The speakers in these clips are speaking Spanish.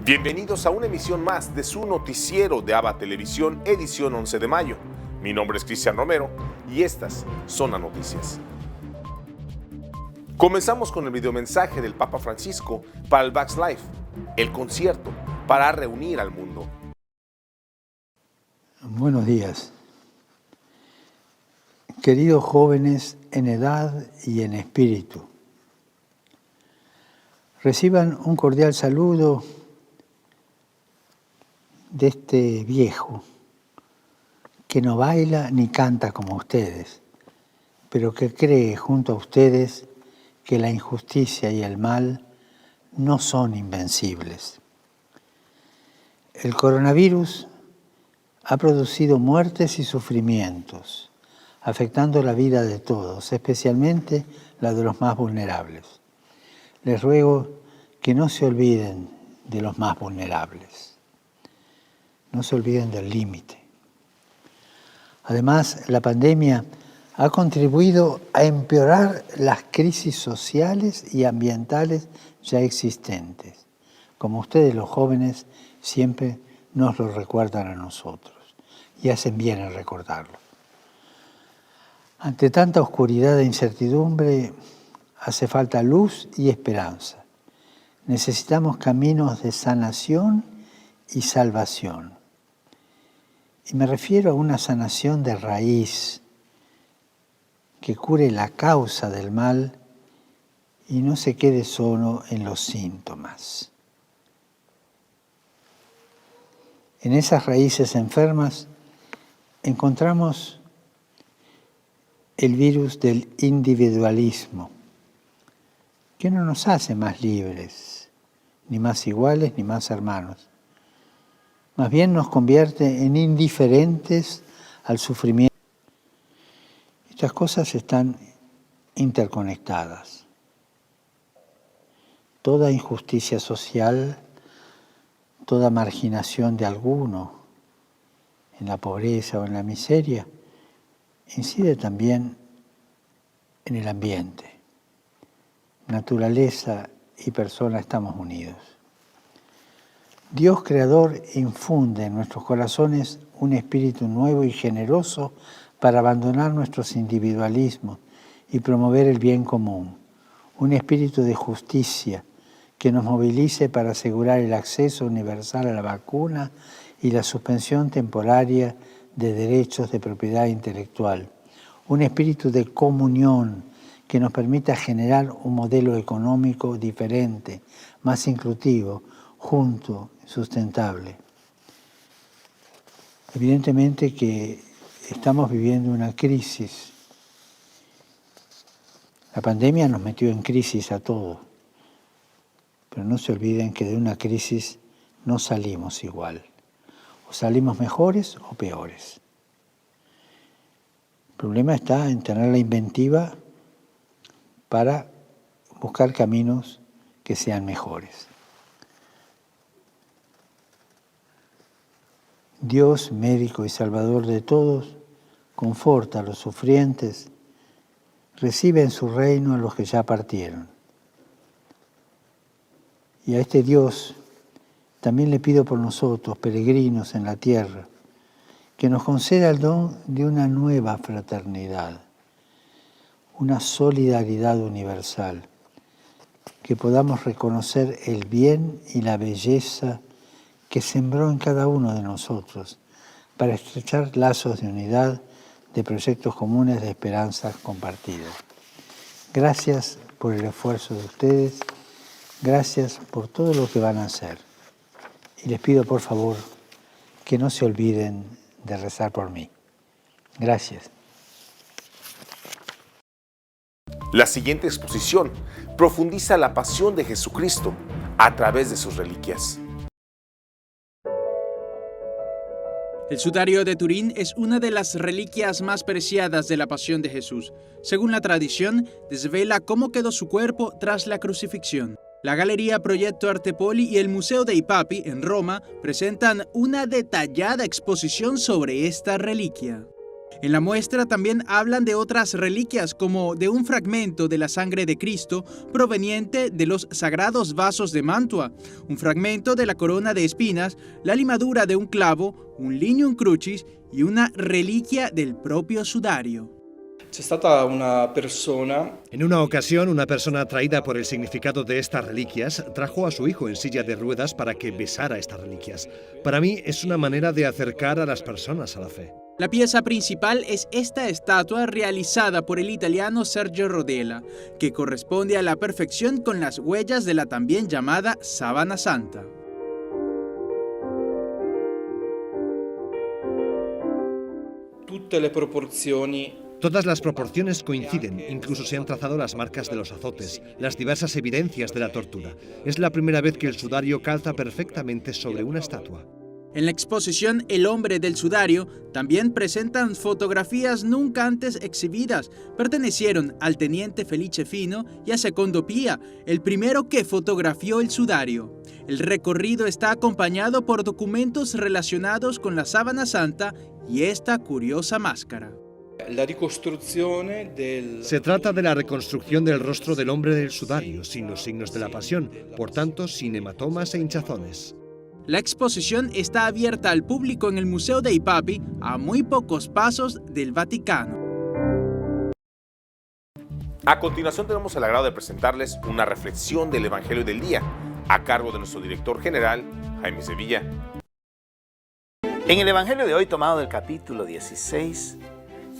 Bienvenidos a una emisión más de su noticiero de ABA Televisión, edición 11 de mayo. Mi nombre es Cristian Romero y estas son las noticias. Comenzamos con el videomensaje del Papa Francisco para el Vax Life, el concierto para reunir al mundo. Buenos días. Queridos jóvenes en edad y en espíritu, reciban un cordial saludo de este viejo que no baila ni canta como ustedes, pero que cree junto a ustedes que la injusticia y el mal no son invencibles. El coronavirus ha producido muertes y sufrimientos, afectando la vida de todos, especialmente la de los más vulnerables. Les ruego que no se olviden de los más vulnerables. No se olviden del límite. Además, la pandemia ha contribuido a empeorar las crisis sociales y ambientales ya existentes, como ustedes los jóvenes siempre nos lo recuerdan a nosotros, y hacen bien en recordarlo. Ante tanta oscuridad e incertidumbre, hace falta luz y esperanza. Necesitamos caminos de sanación y salvación. Y me refiero a una sanación de raíz que cure la causa del mal y no se quede solo en los síntomas. En esas raíces enfermas encontramos el virus del individualismo, que no nos hace más libres, ni más iguales, ni más hermanos. Más bien nos convierte en indiferentes al sufrimiento. Estas cosas están interconectadas. Toda injusticia social, toda marginación de alguno en la pobreza o en la miseria, incide también en el ambiente. Naturaleza y persona estamos unidos. Dios Creador infunde en nuestros corazones un espíritu nuevo y generoso para abandonar nuestros individualismos y promover el bien común. Un espíritu de justicia que nos movilice para asegurar el acceso universal a la vacuna y la suspensión temporaria de derechos de propiedad intelectual. Un espíritu de comunión que nos permita generar un modelo económico diferente, más inclusivo, justo, sustentable. Evidentemente que estamos viviendo una crisis. La pandemia nos metió en crisis a todos, pero no se olviden que de una crisis no salimos igual. O salimos mejores o peores. El problema está en tener la inventiva para buscar caminos que sean mejores. Dios, médico y salvador de todos, conforta a los sufrientes, recibe en su reino a los que ya partieron. Y a este Dios también le pido por nosotros, peregrinos en la tierra, que nos conceda el don de una nueva fraternidad, una solidaridad universal, que podamos reconocer el bien y la belleza que sembró en cada uno de nosotros para estrechar lazos de unidad, de proyectos comunes, de esperanzas compartidas. Gracias por el esfuerzo de ustedes, gracias por todo lo que van a hacer. Y les pido, por favor, que no se olviden de rezar por mí. Gracias. La siguiente exposición profundiza la pasión de Jesucristo a través de sus reliquias. El sudario de Turín es una de las reliquias más preciadas de la pasión de Jesús. Según la tradición, desvela cómo quedó su cuerpo tras la crucifixión. La Galería Progetto Artepoli y el Museo dei Papi, en Roma, presentan una detallada exposición sobre esta reliquia. En la muestra también hablan de otras reliquias, como de un fragmento de la sangre de Cristo proveniente de los sagrados vasos de Mantua, un fragmento de la corona de espinas, la limadura de un clavo, un lignum crucis y una reliquia del propio sudario. En una ocasión, una persona atraída por el significado de estas reliquias trajo a su hijo en silla de ruedas para que besara estas reliquias. Para mí es una manera de acercar a las personas a la fe. La pieza principal es esta estatua realizada por el italiano Sergio Rodella, que corresponde a la perfección con las huellas de la también llamada Sábana Santa. Todas las proporciones coinciden, incluso se han trazado las marcas de los azotes, las diversas evidencias de la tortura. Es la primera vez que el sudario calza perfectamente sobre una estatua. En la exposición El hombre del sudario también presentan fotografías nunca antes exhibidas. Pertenecieron al teniente Felice Fino y a Secondo Pia, el primero que fotografió el sudario. El recorrido está acompañado por documentos relacionados con la Sábana Santa y esta curiosa máscara. Se trata de la reconstrucción del rostro del hombre del sudario, sin los signos de la pasión, por tanto sin hematomas e hinchazones. La exposición está abierta al público en el Museo dei Papi, a muy pocos pasos del Vaticano. A continuación tenemos el agrado de presentarles una reflexión del Evangelio del Día, a cargo de nuestro director general, Jaime Sevilla. En el Evangelio de hoy, tomado del capítulo 16,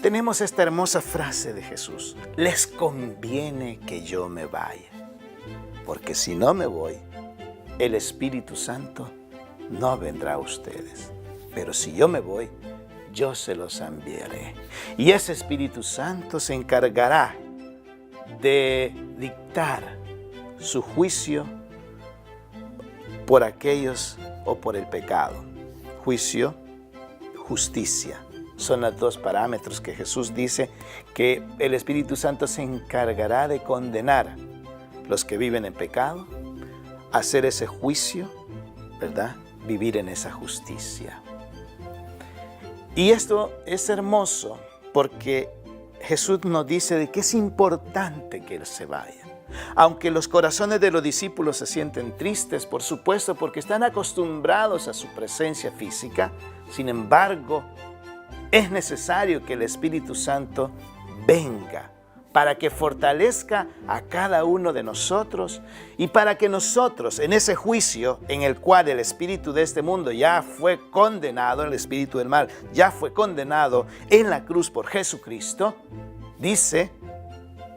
tenemos esta hermosa frase de Jesús: les conviene que yo me vaya, porque si no me voy, el Espíritu Santo no vendrá a ustedes, pero si yo me voy, yo se los enviaré. Y ese Espíritu Santo se encargará de dictar su juicio por aquellos o por el pecado. Juicio, justicia. Son los dos parámetros que Jesús dice que el Espíritu Santo se encargará de condenar los que viven en pecado, hacer ese juicio, ¿verdad? Vivir en esa justicia. Y esto es hermoso porque Jesús nos dice de que es importante que Él se vaya. Aunque los corazones de los discípulos se sienten tristes, por supuesto, porque están acostumbrados a su presencia física, sin embargo, es necesario que el Espíritu Santo venga para que fortalezca a cada uno de nosotros y para que nosotros, en ese juicio en el cual el espíritu de este mundo ya fue condenado, el espíritu del mal ya fue condenado en la cruz por Jesucristo, dice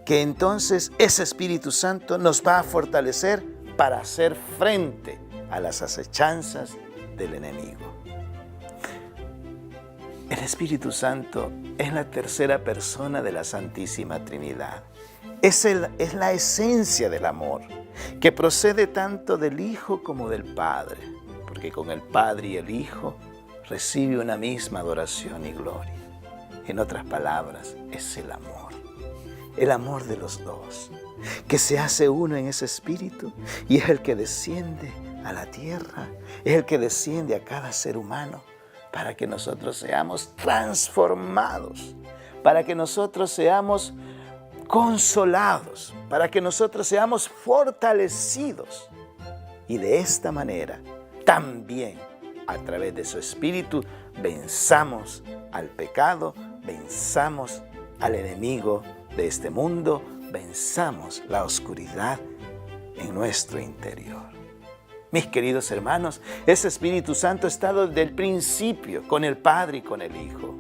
que entonces ese Espíritu Santo nos va a fortalecer para hacer frente a las acechanzas del enemigo. El Espíritu Santo es la tercera persona de la Santísima Trinidad. Es la esencia del amor, que procede tanto del Hijo como del Padre, porque con el Padre y el Hijo recibe una misma adoración y gloria. En otras palabras, es el amor de los dos, que se hace uno en ese Espíritu y es el que desciende a la tierra, es el que desciende a cada ser humano, para que nosotros seamos transformados, para que nosotros seamos consolados, para que nosotros seamos fortalecidos. Y de esta manera, también a través de su Espíritu, venzamos al pecado, venzamos al enemigo de este mundo, venzamos la oscuridad en nuestro interior. Mis queridos hermanos, ese Espíritu Santo ha estado desde el principio con el Padre y con el Hijo.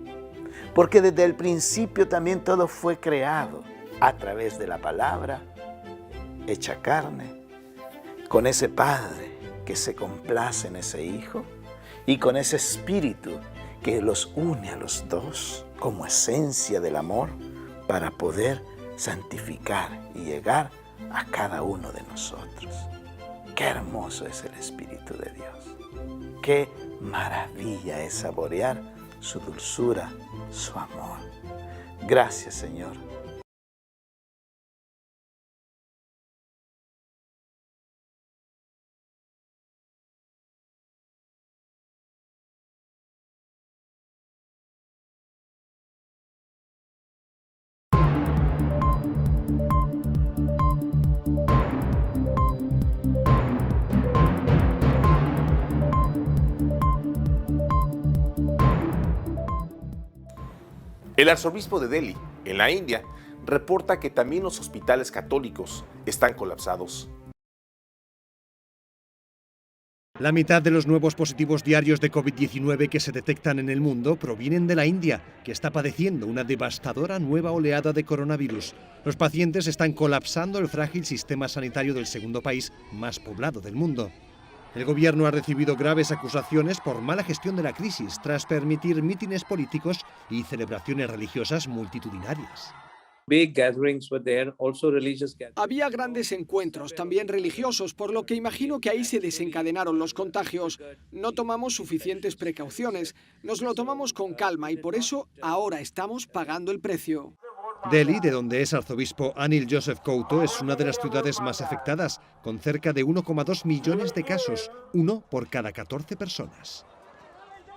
Porque desde el principio también todo fue creado a través de la palabra hecha carne, con ese Padre que se complace en ese Hijo y con ese Espíritu que los une a los dos como esencia del amor para poder santificar y llegar a cada uno de nosotros. Qué hermoso es el Espíritu de Dios. Qué maravilla es saborear su dulzura, su amor. Gracias, Señor, El arzobispo de Delhi, en la India, reporta que también los hospitales católicos están colapsados. La mitad de los nuevos positivos diarios de COVID-19 que se detectan en el mundo provienen de la India, que está padeciendo una devastadora nueva oleada de coronavirus. Los pacientes están colapsando el frágil sistema sanitario del segundo país más poblado del mundo. El gobierno ha recibido graves acusaciones por mala gestión de la crisis, tras permitir mítines políticos y celebraciones religiosas multitudinarias. Había grandes encuentros, también religiosos, por lo que imagino que ahí se desencadenaron los contagios. No tomamos suficientes precauciones, nos lo tomamos con calma y por eso ahora estamos pagando el precio. Delhi, de donde es arzobispo Anil Joseph Couto, es una de las ciudades más afectadas, con cerca de 1,2 millones de casos, 1 por cada 14 personas.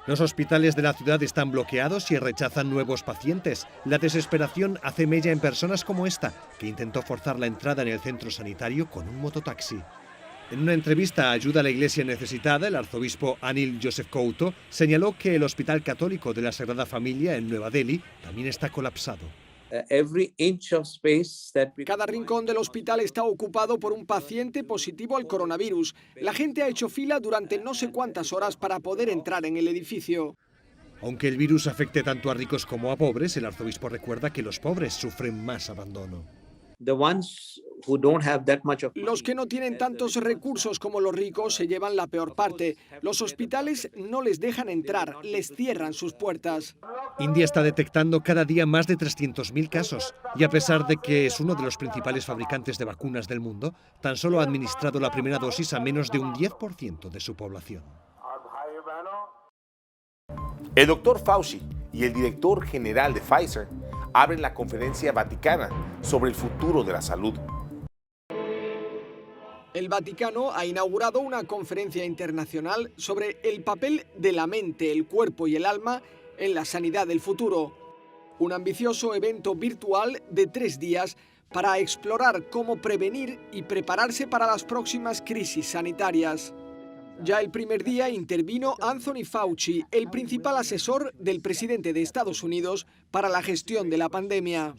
Los hospitales de la ciudad están bloqueados y rechazan nuevos pacientes. La desesperación hace mella en personas como esta, que intentó forzar la entrada en el centro sanitario con un mototaxi. En una entrevista a Ayuda a la Iglesia Necesitada, el arzobispo Anil Joseph Couto señaló que el Hospital Católico de la Sagrada Familia en Nueva Delhi también está colapsado. Cada rincón del hospital está ocupado por un paciente positivo al coronavirus. La gente ha hecho fila durante no sé cuántas horas para poder entrar en el edificio. Aunque el virus afecte tanto a ricos como a pobres, el arzobispo recuerda que los pobres sufren más abandono. Los que no tienen tantos recursos como los ricos se llevan la peor parte. Los hospitales no les dejan entrar, les cierran sus puertas. India está detectando cada día más de 300.000 casos y a pesar de que es uno de los principales fabricantes de vacunas del mundo, tan solo ha administrado la primera dosis a menos de un 10% de su población. El doctor Fauci y el director general de Pfizer abren la conferencia vaticana sobre el futuro de la salud. El Vaticano ha inaugurado una conferencia internacional sobre el papel de la mente, el cuerpo y el alma en la sanidad del futuro. Un ambicioso evento virtual de 3 días para explorar cómo prevenir y prepararse para las próximas crisis sanitarias. Ya el primer día intervino Anthony Fauci, el principal asesor del presidente de Estados Unidos para la gestión de la pandemia.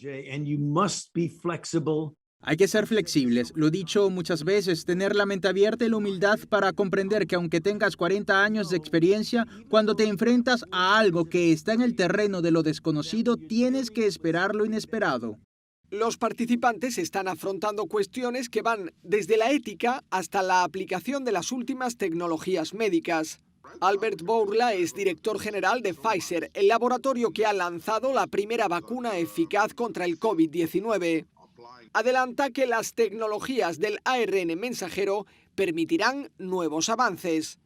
Hay que ser flexibles, lo he dicho muchas veces, tener la mente abierta y la humildad para comprender que aunque tengas 40 años de experiencia, cuando te enfrentas a algo que está en el terreno de lo desconocido, tienes que esperar lo inesperado. Los participantes están afrontando cuestiones que van desde la ética hasta la aplicación de las últimas tecnologías médicas. Albert Bourla es director general de Pfizer, el laboratorio que ha lanzado la primera vacuna eficaz contra el COVID-19. Adelanta que las tecnologías del ARN mensajero permitirán nuevos avances.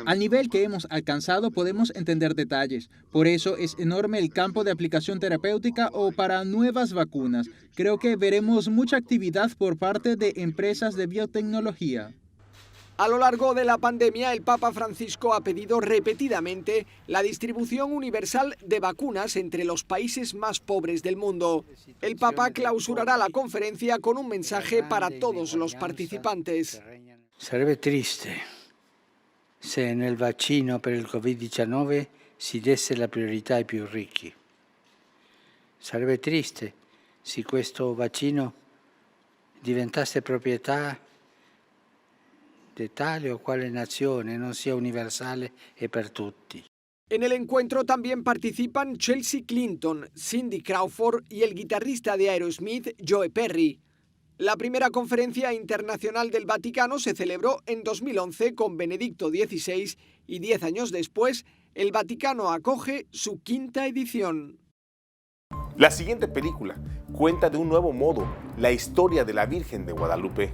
Al nivel que hemos alcanzado podemos entender detalles. Por eso es enorme el campo de aplicación terapéutica o para nuevas vacunas. Creo que veremos mucha actividad por parte de empresas de biotecnología. A lo largo de la pandemia, el Papa Francisco ha pedido repetidamente la distribución universal de vacunas entre los países más pobres del mundo. El Papa clausurará la conferencia con un mensaje para todos los participantes. Sarebbe triste se nel vaccino per il Covid-19 si desse la priorità ai più ricchi. Sarebbe triste se questo vaccino diventasse proprietà di tale o quale nazione, non sia universale e per tutti. En el encuentro también participan Chelsea Clinton, Cindy Crawford y el guitarrista de Aerosmith, Joe Perry. La primera conferencia internacional del Vaticano se celebró en 2011 con Benedicto XVI y 10 años después, el Vaticano acoge su 5ª edición. La siguiente película cuenta de un nuevo modo la historia de la Virgen de Guadalupe.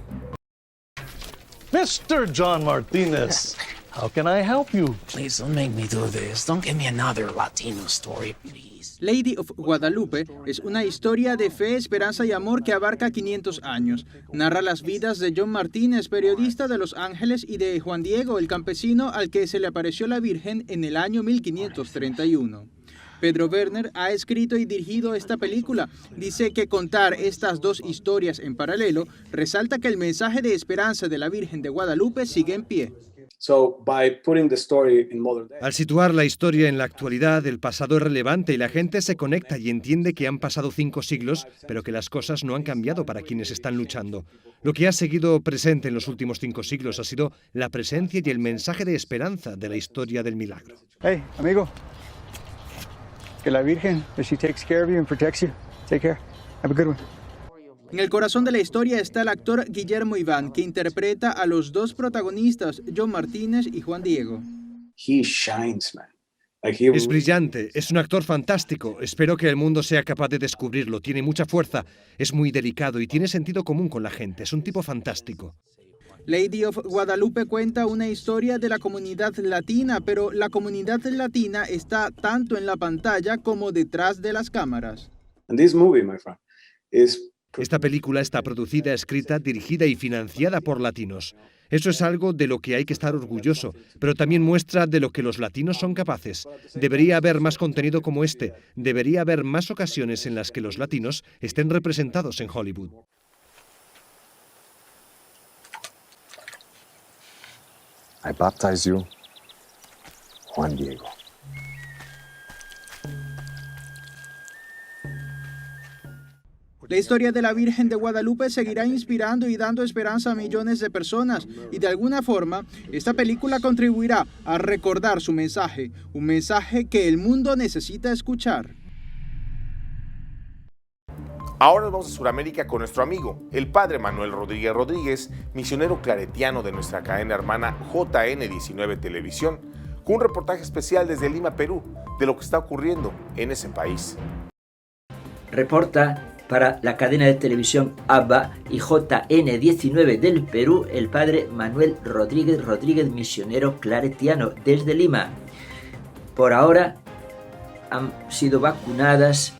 Mr. John Martinez, how can I help you? Please don't make me do this. Don't give me another Latino story, please. Lady of Guadalupe es una historia de fe, esperanza y amor que abarca 500 años. Narra las vidas de John Martínez, periodista de Los Ángeles, y de Juan Diego, el campesino al que se le apareció la Virgen en el año 1531. Pedro Werner ha escrito y dirigido esta película. Dice que contar estas dos historias en paralelo resalta que el mensaje de esperanza de la Virgen de Guadalupe sigue en pie. Al situar la historia en la actualidad, el pasado es relevante y la gente se conecta y entiende que han pasado 5 siglos, pero que las cosas no han cambiado para quienes están luchando. Lo que ha seguido presente en los últimos 5 siglos ha sido la presencia y el mensaje de esperanza de la historia del milagro. Hey, amigo, que la Virgen, she takes care of you and protects you. Take care. Have a good one. En el corazón de la historia está el actor Guillermo Iván, que interpreta a los dos protagonistas, John Martínez y Juan Diego. Es brillante, es un actor fantástico. Espero que el mundo sea capaz de descubrirlo. Tiene mucha fuerza, es muy delicado y tiene sentido común con la gente. Es un tipo fantástico. Lady of Guadalupe cuenta una historia de la comunidad latina, pero la comunidad latina está tanto en la pantalla como detrás de las cámaras. Esta película está producida, escrita, dirigida y financiada por latinos. Eso es algo de lo que hay que estar orgulloso, pero también muestra de lo que los latinos son capaces. Debería haber más contenido como este. Debería haber más ocasiones en las que los latinos estén representados en Hollywood. I baptize you, Juan Diego. La historia de la Virgen de Guadalupe seguirá inspirando y dando esperanza a millones de personas y de alguna forma esta película contribuirá a recordar su mensaje, un mensaje que el mundo necesita escuchar. Ahora nos vamos a Sudamérica con nuestro amigo, el padre Manuel Rodríguez Rodríguez, misionero claretiano de nuestra cadena hermana JN19 Televisión, con un reportaje especial desde Lima, Perú, de lo que está ocurriendo en ese país. Reporta para la cadena de televisión ABBA y JN19 del Perú, el padre Manuel Rodríguez Rodríguez, misionero claretiano desde Lima. Por ahora han sido vacunadas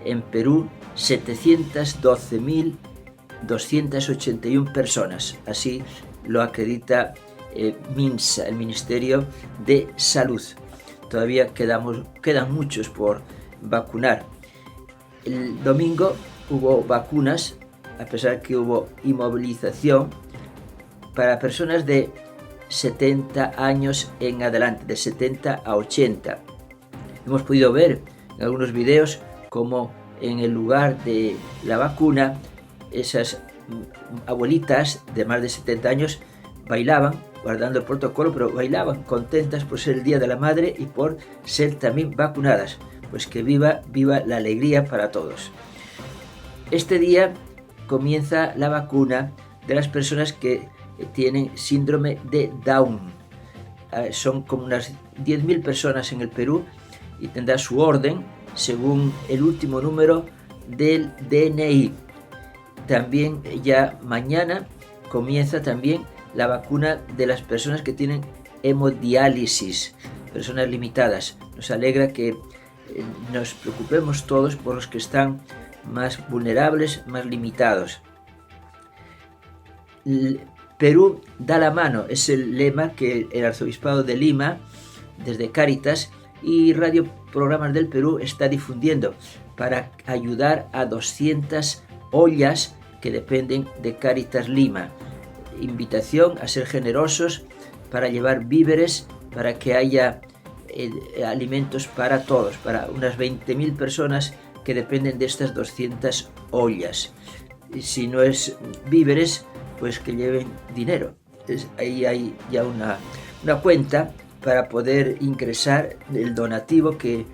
en Perú 712.281 personas, así lo acredita MINSA, el Ministerio de Salud. Todavía quedan muchos por vacunar. El domingo hubo vacunas, a pesar que hubo inmovilización, para personas de 70 años en adelante, de 70 a 80. Hemos podido ver en algunos videos cómo en el lugar de la vacuna, esas abuelitas de más de 70 años bailaban, guardando el protocolo, pero bailaban contentas por ser el Día de la Madre y por ser también vacunadas. Pues que viva la alegría para todos. Este día comienza la vacuna de las personas que tienen síndrome de Down. Son como unas 10.000 personas en el Perú y tendrá su orden según el último número del DNI. También ya mañana comienza también la vacuna de las personas que tienen hemodiálisis, personas limitadas. Nos alegra que nos preocupemos todos por los que están más vulnerables, más limitados. Perú da la mano, es el lema que el Arzobispado de Lima, desde Cáritas y Radio Programas del Perú, está difundiendo para ayudar a 200 ollas que dependen de Cáritas Lima. Invitación a ser generosos para llevar víveres, para que haya alimentos para todos, para unas 20.000 personas que dependen de estas 200 ollas. Y si no es víveres, pues que lleven dinero. Ahí hay ya una cuenta para poder ingresar el donativo que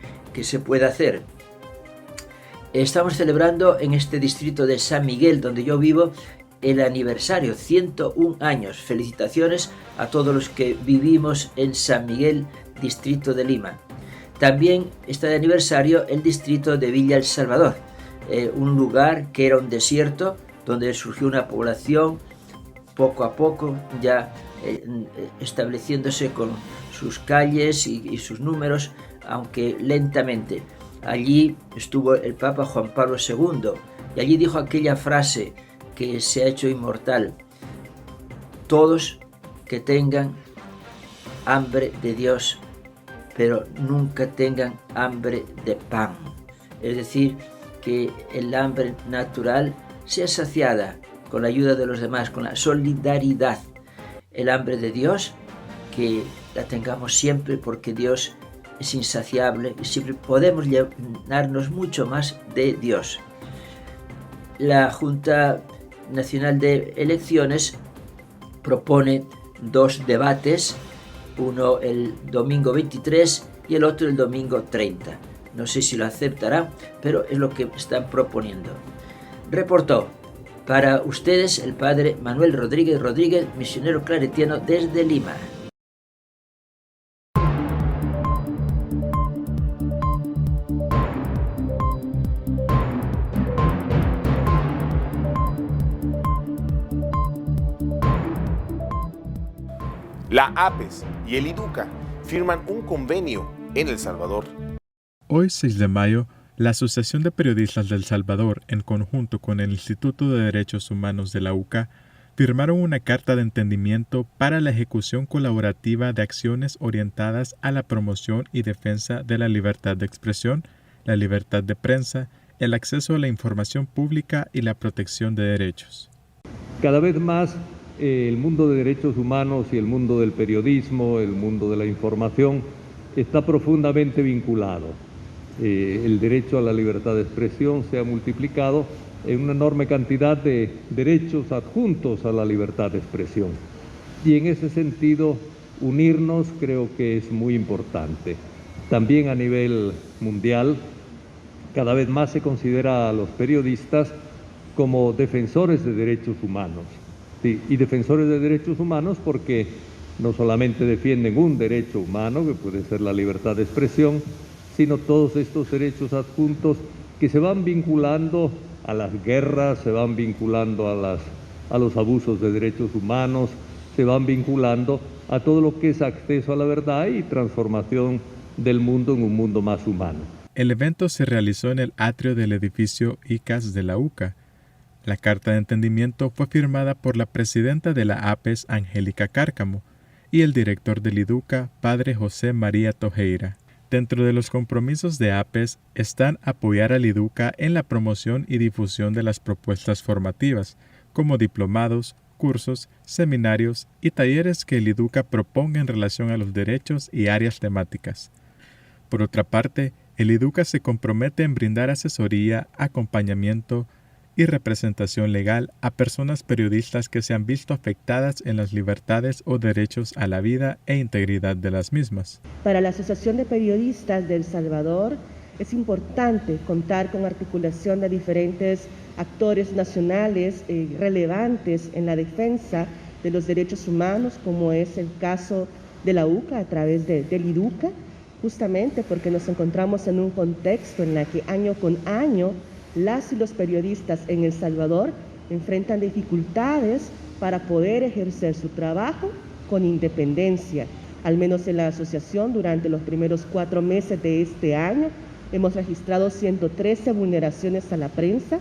se pueda hacer. Estamos celebrando en este distrito de San Miguel, donde yo vivo, el aniversario, 101 años. Felicitaciones a todos los que vivimos en San Miguel, distrito de Lima. También está de aniversario el distrito de Villa El Salvador, un lugar que era un desierto, donde surgió una población poco a poco, ya estableciéndose con sus calles y sus números, aunque lentamente. Allí estuvo el Papa Juan Pablo II y allí dijo aquella frase que se ha hecho inmortal: todos que tengan hambre de Dios, pero nunca tengan hambre de pan. Es decir, que el hambre natural sea saciada con la ayuda de los demás, con la solidaridad. El hambre de Dios, que la tengamos siempre, porque Dios es insaciable y siempre podemos llenarnos mucho más de Dios. La Junta Nacional de Elecciones propone 2 debates, uno el domingo 23 y el otro el domingo 30. No sé si lo aceptará, pero es lo que están proponiendo. Reportó para ustedes el padre Manuel Rodríguez Rodríguez, misionero claretiano desde Lima. La APES y el IDUCA firman un convenio en El Salvador. Hoy, 6 de mayo, la Asociación de Periodistas del Salvador, en conjunto con el Instituto de Derechos Humanos de la UCA, firmaron una carta de entendimiento para la ejecución colaborativa de acciones orientadas a la promoción y defensa de la libertad de expresión, la libertad de prensa, el acceso a la información pública y la protección de derechos. Cada vez más el mundo de derechos humanos y el mundo del periodismo, el mundo de la información, está profundamente vinculado. El derecho a la libertad de expresión se ha multiplicado en una enorme cantidad de derechos adjuntos a la libertad de expresión. Y en ese sentido, unirnos creo que es muy importante. También a nivel mundial, cada vez más se considera a los periodistas como defensores de derechos humanos. Sí, y defensores de derechos humanos porque no solamente defienden un derecho humano, que puede ser la libertad de expresión, sino todos estos derechos adjuntos que se van vinculando a las guerras, se van vinculando a los abusos de derechos humanos, se van vinculando a todo lo que es acceso a la verdad y transformación del mundo en un mundo más humano. El evento se realizó en el atrio del edificio ICAS de la UCA. La carta de entendimiento fue firmada por la presidenta de la APES, Angélica Cárcamo, y el director del IDUCA, padre José María Tojeira. Dentro de los compromisos de APES están apoyar al IDUCA en la promoción y difusión de las propuestas formativas, como diplomados, cursos, seminarios y talleres que el IDUCA proponga en relación a los derechos y áreas temáticas. Por otra parte, el IDUCA se compromete en brindar asesoría, acompañamiento y representación legal a personas periodistas que se han visto afectadas en las libertades o derechos a la vida e integridad de las mismas. Para la Asociación de Periodistas de El Salvador es importante contar con articulación de diferentes actores nacionales relevantes en la defensa de los derechos humanos, como es el caso de la UCA a través del IDUCA, justamente porque nos encontramos en un contexto en el que año con año las y los periodistas en El Salvador enfrentan dificultades para poder ejercer su trabajo con independencia. Al menos en la asociación, durante los primeros 4 meses de este año, hemos registrado 113 vulneraciones a la prensa.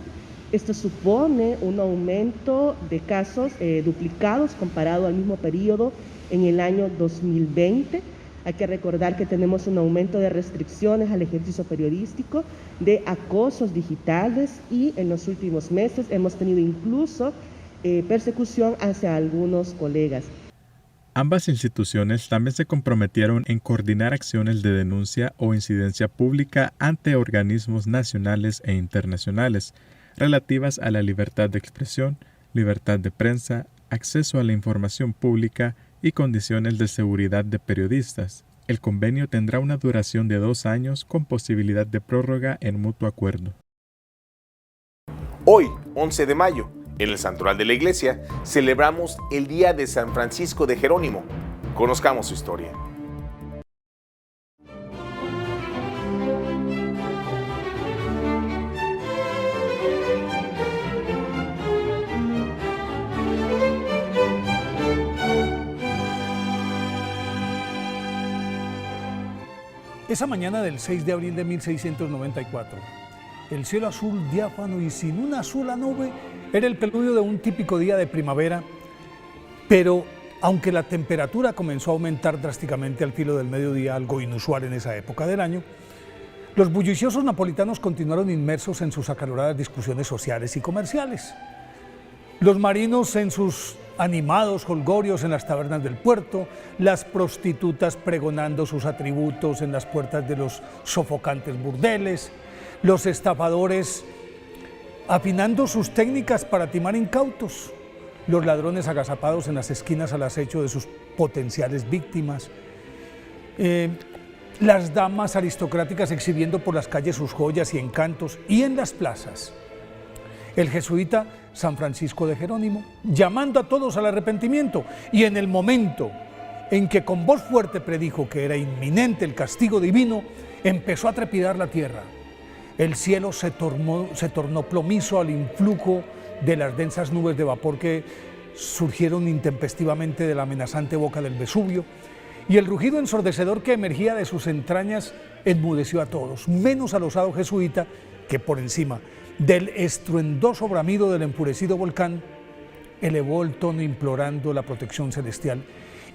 Esto supone un aumento de casos duplicados comparado al mismo periodo en el año 2020. Hay que recordar que tenemos un aumento de restricciones al ejercicio periodístico, de acosos digitales y en los últimos meses hemos tenido incluso persecución hacia algunos colegas. Ambas instituciones también se comprometieron en coordinar acciones de denuncia o incidencia pública ante organismos nacionales e internacionales relativas a la libertad de expresión, libertad de prensa, acceso a la información pública y condiciones de seguridad de periodistas. El convenio tendrá una duración de 2 años con posibilidad de prórroga en mutuo acuerdo. Hoy, 11 de mayo, en el Santoral de la Iglesia, celebramos el Día de San Francisco de Jerónimo. Conozcamos su historia. Esa mañana del 6 de abril de 1694, el cielo azul, diáfano y sin una sola nube, era el preludio de un típico día de primavera, pero aunque la temperatura comenzó a aumentar drásticamente al filo del mediodía, algo inusual en esa época del año, los bulliciosos napolitanos continuaron inmersos en sus acaloradas discusiones sociales y comerciales. Los marinos en sus animados jolgorios en las tabernas del puerto, las prostitutas pregonando sus atributos en las puertas de los sofocantes burdeles, los estafadores afinando sus técnicas para timar incautos, los ladrones agazapados en las esquinas al acecho de sus potenciales víctimas, las damas aristocráticas exhibiendo por las calles sus joyas y encantos, y en las plazas el jesuita San Francisco de Jerónimo, llamando a todos al arrepentimiento, y en el momento en que con voz fuerte predijo que era inminente el castigo divino, empezó a trepidar la tierra. El cielo se tornó plomizo al influjo de las densas nubes de vapor que surgieron intempestivamente de la amenazante boca del Vesubio, y el rugido ensordecedor que emergía de sus entrañas enmudeció a todos, menos al osado jesuita que por encima del estruendoso bramido del enfurecido volcán elevó el tono implorando la protección celestial,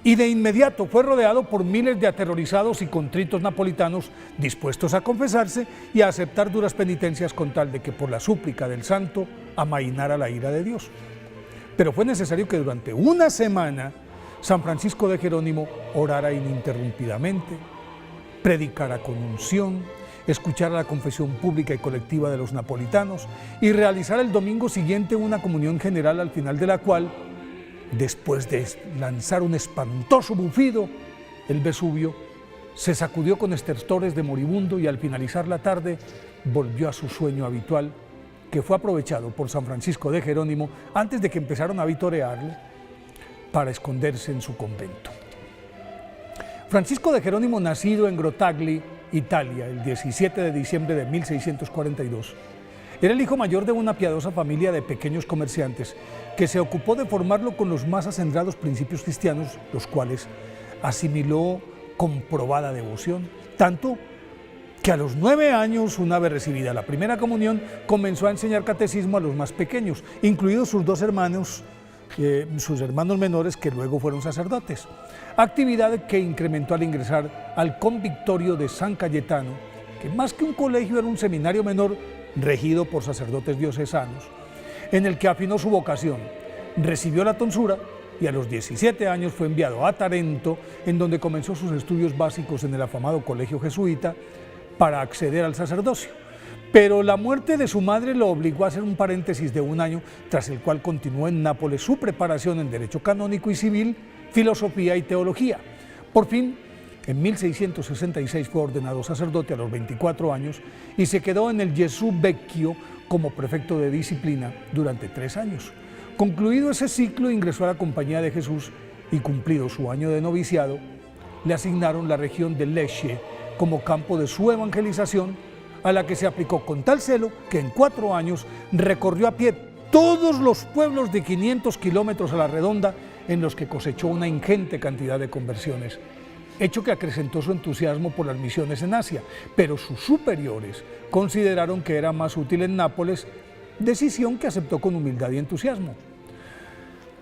y de inmediato fue rodeado por miles de aterrorizados y contritos napolitanos dispuestos a confesarse y a aceptar duras penitencias con tal de que por la súplica del santo amainara la ira de Dios. Pero fue necesario que durante una semana San Francisco de Jerónimo orara ininterrumpidamente, predicara con unción, escuchara la confesión pública y colectiva de los napolitanos y realizara el domingo siguiente una comunión general, al final de la cual, después de lanzar un espantoso bufido, el Vesubio se sacudió con estertores de moribundo y al finalizar la tarde volvió a su sueño habitual, que fue aprovechado por San Francisco de Jerónimo antes de que empezaron a vitorearle para esconderse en su convento. Francisco de Jerónimo, nacido en Grottaglie, Italia, el 17 de diciembre de 1642, era el hijo mayor de una piadosa familia de pequeños comerciantes que se ocupó de formarlo con los más acendrados principios cristianos, los cuales asimiló con probada devoción, tanto que a los 9 años, una vez recibida la primera comunión, comenzó a enseñar catecismo a los más pequeños, incluidos sus dos hermanos, sus hermanos menores, que luego fueron sacerdotes, actividad que incrementó al ingresar al convictorio de San Cayetano, que más que un colegio era un seminario menor regido por sacerdotes diocesanos, en el que afinó su vocación, recibió la tonsura y a los 17 años fue enviado a Tarento, en donde comenzó sus estudios básicos en el afamado colegio jesuita para acceder al sacerdocio. Pero la muerte de su madre lo obligó a hacer un paréntesis de 1 año, tras el cual continuó en Nápoles su preparación en derecho canónico y civil, filosofía y teología. Por fin, en 1666 fue ordenado sacerdote a los 24 años y se quedó en el Gesù Vecchio como prefecto de disciplina durante 3 años. Concluido ese ciclo, ingresó a la Compañía de Jesús y, cumplido su año de noviciado, le asignaron la región de Lecce como campo de su evangelización, a la que se aplicó con tal celo que en 4 años recorrió a pie todos los pueblos de 500 kilómetros a la redonda, en los que cosechó una ingente cantidad de conversiones, hecho que acrecentó su entusiasmo por las misiones en Asia, pero sus superiores consideraron que era más útil en Nápoles, decisión que aceptó con humildad y entusiasmo.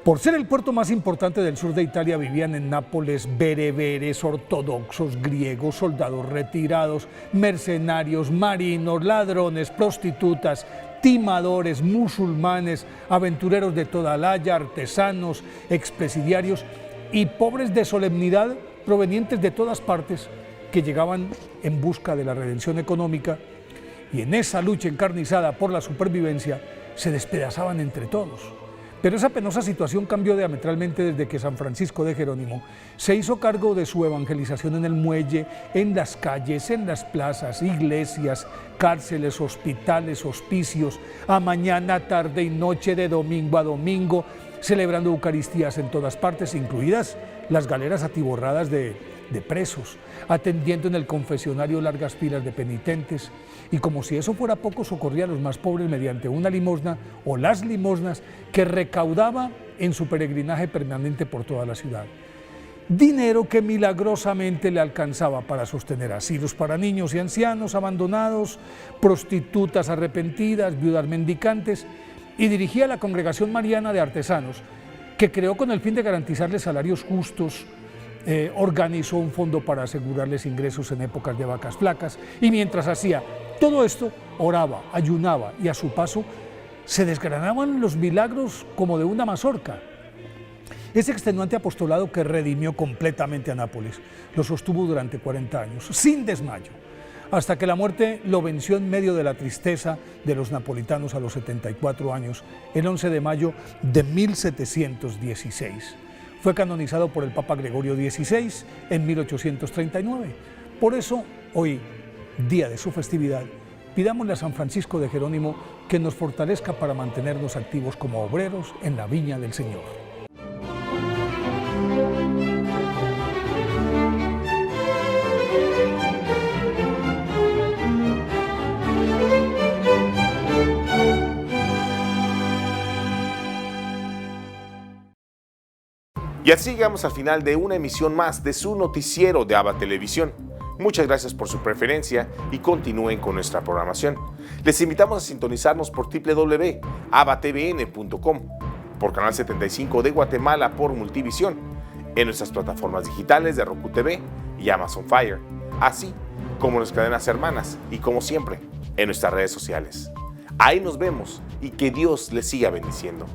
Por ser el puerto más importante del sur de Italia, vivían en Nápoles bereberes, ortodoxos, griegos, soldados retirados, mercenarios, marinos, ladrones, prostitutas, timadores, musulmanes, aventureros de toda laya, artesanos, expresidiarios y pobres de solemnidad provenientes de todas partes que llegaban en busca de la redención económica, y en esa lucha encarnizada por la supervivencia se despedazaban entre todos. Pero esa penosa situación cambió diametralmente desde que San Francisco de Jerónimo se hizo cargo de su evangelización en el muelle, en las calles, en las plazas, iglesias, cárceles, hospitales, hospicios, a mañana, tarde y noche, de domingo a domingo, celebrando eucaristías en todas partes, incluidas las galeras atiborradas de presos, atendiendo en el confesionario largas filas de penitentes, y como si eso fuera poco, socorría a los más pobres mediante una limosna o las limosnas que recaudaba en su peregrinaje permanente por toda la ciudad. Dinero que milagrosamente le alcanzaba para sostener asilos para niños y ancianos abandonados, prostitutas arrepentidas, viudas mendicantes, y dirigía la Congregación Mariana de Artesanos, que creó con el fin de garantizarles salarios justos. Organizó un fondo para asegurarles ingresos en épocas de vacas flacas, y mientras hacía todo esto, oraba, ayunaba, y a su paso se desgranaban los milagros como de una mazorca. Ese extenuante apostolado que redimió completamente a Nápoles, lo sostuvo durante 40 años, sin desmayo, hasta que la muerte lo venció en medio de la tristeza de los napolitanos a los 74 años, el 11 de mayo de 1716. Fue canonizado por el Papa Gregorio XVI en 1839. Por eso, hoy, día de su festividad, pidámosle a San Francisco de Jerónimo que nos fortalezca para mantenernos activos como obreros en la viña del Señor. Y así llegamos al final de una emisión más de su noticiero de ABA Televisión. Muchas gracias por su preferencia y continúen con nuestra programación. Les invitamos a sintonizarnos por www.abatvn.com, por Canal 75 de Guatemala por Multivisión, en nuestras plataformas digitales de Roku TV y Amazon Fire, así como en nuestras cadenas hermanas y, como siempre, en nuestras redes sociales. Ahí nos vemos y que Dios les siga bendiciendo.